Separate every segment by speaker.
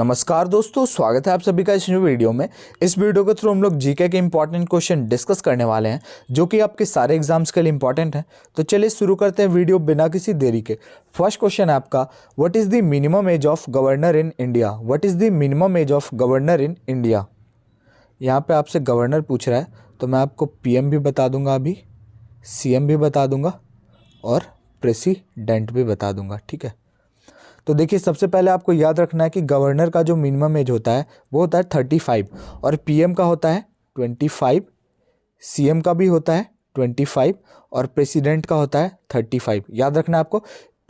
Speaker 1: नमस्कार दोस्तों, स्वागत है आप सभी का इस न्यू वीडियो में। इस वीडियो के थ्रू हम लोग जीके के इंपॉर्टेंट क्वेश्चन डिस्कस करने वाले हैं जो कि आपके सारे एग्जाम्स के लिए इंपॉर्टेंट हैं। तो चलिए शुरू करते हैं वीडियो बिना किसी देरी के। फर्स्ट क्वेश्चन है आपका, what is the minimum age of governor in India? What is the minimum age of governor in India? यहाँ पे आपसे गवर्नर पूछ रहा है, तो मैं आपको पीएम भी बता दूंगा, अभी सीएम भी बता दूंगा और प्रेसिडेंट भी बता दूंगा। ठीक है, तो देखिए सबसे पहले आपको याद रखना है कि गवर्नर का जो मिनिमम एज होता है वो होता है 35 और पीएम का होता है 25, सीएम का भी होता है 25 और प्रेसिडेंट का होता है 35। याद रखना है आपको,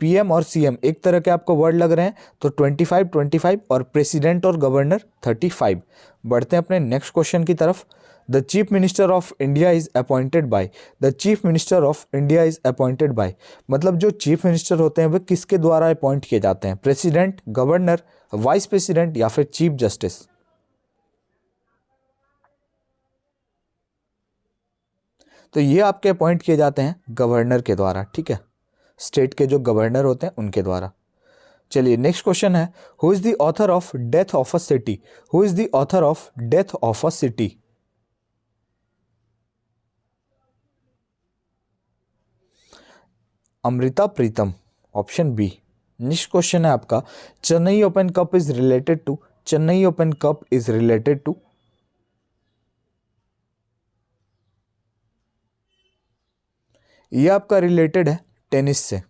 Speaker 1: पीएम और सीएम एक तरह के आपको वर्ड लग रहे हैं, तो 25 और प्रेसिडेंट और गवर्नर 35। बढ़ते हैं अपने नेक्स्ट क्वेश्चन की तरफ। The chief minister of India is appointed by. The chief minister of India is appointed by मतलब जो चीफ मिनिस्टर होते हैं वे किसके द्वारा अपॉइंट किए जाते हैं? प्रेसिडेंट, गवर्नर, वाइस प्रेसिडेंट या फिर चीफ जस्टिस? तो ये आपके अपॉइंट किए जाते हैं गवर्नर के द्वारा। ठीक है, स्टेट के जो गवर्नर होते हैं उनके द्वारा। चलिए नेक्स्ट क्वेश्चन है, who is the author of death of a city? Who is the author of death of a city? Amrita Pritam, option B. Next question है आपका, Chennai open cup is related to. Chennai open cup is related to. ये आपका related है tennis से।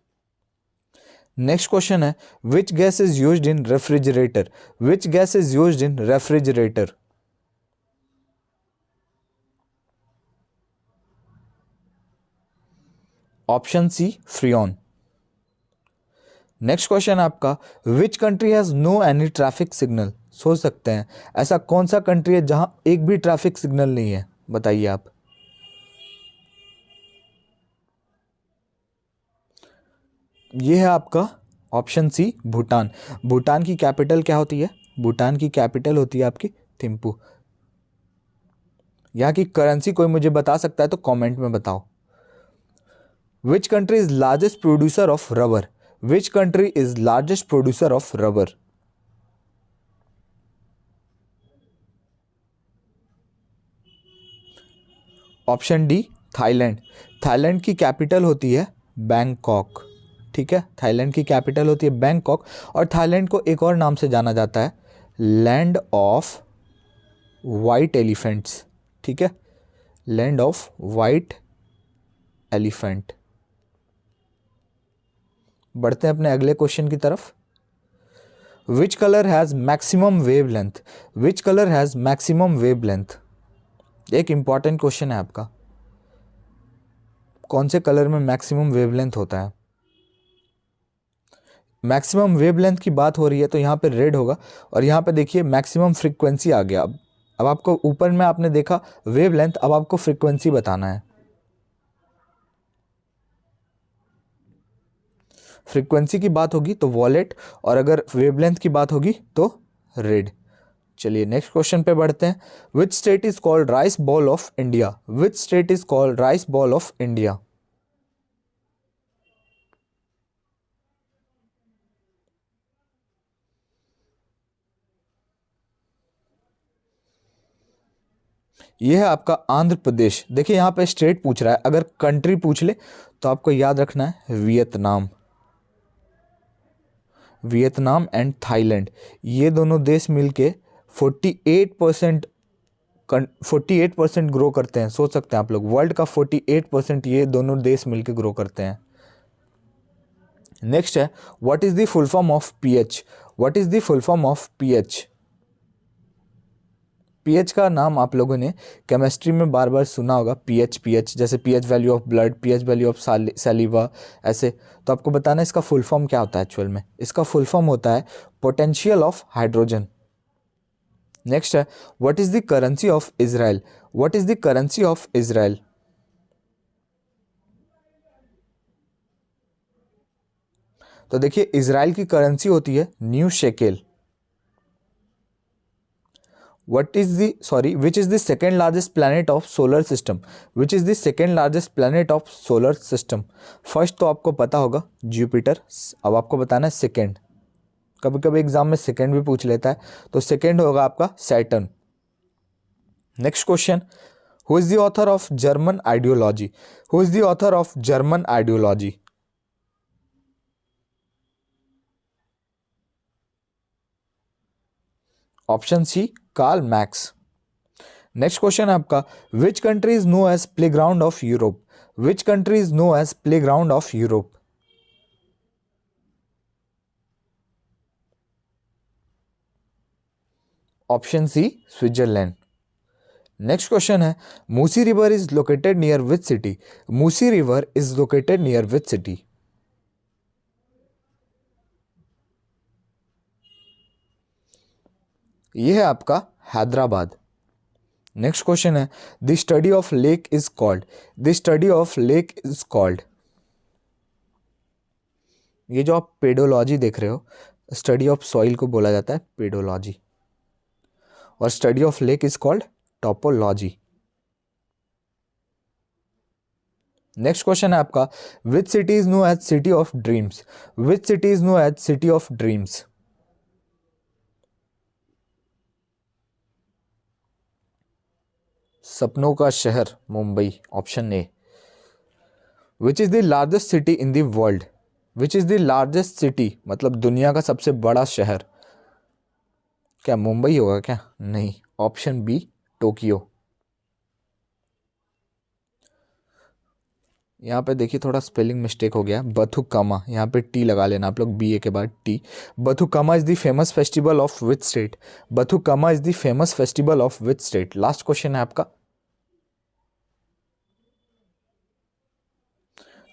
Speaker 1: Next question है, which gas is used in refrigerator? Which gas is used in refrigerator? Option C, freon. Next question आपका, which country has no any traffic signal? सोच सकते हैं ऐसा कौन सा कंट्री है जहां एक भी ट्रैफिक सिग्नल नहीं है, बताइए आप। ये है आपका ऑप्शन सी, भूटान। भूटान की कैपिटल क्या होती है? भूटान की कैपिटल होती है आपकी थिम्पू। यहाँ की करेंसी कोई मुझे बता सकता है तो कमेंट में बताओ। विच country is largest producer of rubber? Which country is largest producer of rubber? Option D, Thailand. Thailand की कैपिटल होती है बैंकॉक। ठीक है, थाईलैंड की कैपिटल होती है बैंकॉक और थाईलैंड को एक और नाम से जाना जाता है, लैंड ऑफ वाइट एलिफेंट्स। ठीक है, लैंड ऑफ वाइट एलिफेंट। बढ़ते हैं अपने अगले क्वेश्चन की तरफ। Which colour has maximum wave length? Which colour has maximum wave length? एक इंपॉर्टेंट क्वेश्चन है आपका, कौन से कलर में मैक्सिमम वेवलेंथ होता है? मैक्सिमम वेवलेंथ की बात हो रही है तो यहाँ पे रेड होगा और यहाँ पे देखिए मैक्सिमम फ्रीक्वेंसी आ गया। अब आपको ऊपर में आपने देखा वेवलेंथ, अब आपको फ्रीक्वेंसी बताना है। फ्रीक्वेंसी की बात होगी तो वॉलेट और अगर वेवलेंथ की बात होगी तो रेड। चलिए नेक्स्ट क्वेश्चन पे बढ़ते हैं। Which state is called rice ball of India? Which state is called rice ball of India? यह है आपका आंध्र प्रदेश। देखिए यहाँ पे स्टेट पूछ रहा है, अगर कंट्री पूछ ले तो आपको याद रखना है वियतनाम। वियतनाम एंड थाईलैंड, ये दोनों देश मिलके 48% ग्रो करते हैं। सोच सकते हैं आप लोग, वर्ल्ड का 48% ये दोनों देश मिलके ग्रो करते हैं। नेक्स्ट है, what is the full form of pH? What is the full form of pH? PH का नाम आप लोगों ने केमिस्ट्री में बार बार सुना होगा, पीएच पीएच, जैसे pH value of blood, pH value of saliva, ऐसे। तो आपको बताना है इसका फुल फॉर्म क्या होता है एक्चुअल में। इसका फुल फॉर्म होता है पोटेंशियल ऑफ हाइड्रोजन। नेक्स्ट है, what is the currency of Israel? What is the currency of Israel? तो देखिए इजराइल की करेंसी होती है new shekel. which is the second largest planet of solar system? Which is the second largest planet of solar system? First तो आपको पता होगा Jupiter, अब आपको बताना है सेकेंड। कभी कभी एग्जाम में सेकंड भी पूछ लेता है, तो सेकंड होगा आपका Saturn. Next question, who is the author of German ideology? Who is the author of German ideology? Option C, Karl Marx. Next question है आपका, which country is known as playground of Europe? Which country is known as playground of Europe? Option C, Switzerland. Next question है, Musi river is located near which city? Musi river is located near which city? यह है आपका Hyderabad. Next question है, the study of lake is called? The study of lake is called? ये जो आप pedology देख रहे हो, स्टडी ऑफ सॉइल को बोला जाता है पेडोलॉजी, और study of lake is called topology. Next question है आपका, which city is known as city of dreams? Which city is known as city of dreams? सपनों का शहर Mumbai, option A. Which is the largest city in the world? Which is the largest city मतलब दुनिया का सबसे बड़ा शहर? क्या मुंबई होगा क्या? नहीं, ऑप्शन बी, टोक्यो। यहाँ पे देखिए थोड़ा स्पेलिंग मिस्टेक हो गया, बथुकम्मा, यहाँ पे टी लगा लेना आप लोग, बी ए के बाद T. Bathukamma is the famous festival of which state? Bathukamma is the famous festival of which state? Last question है आपका।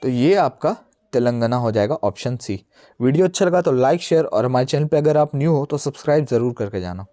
Speaker 1: तो ये आपका तेलंगाना हो जाएगा, ऑप्शन सी। वीडियो अच्छा लगा तो लाइक शेयर, और हमारे चैनल पे अगर आप न्यू हो तो सब्सक्राइब जरूर करके जाना।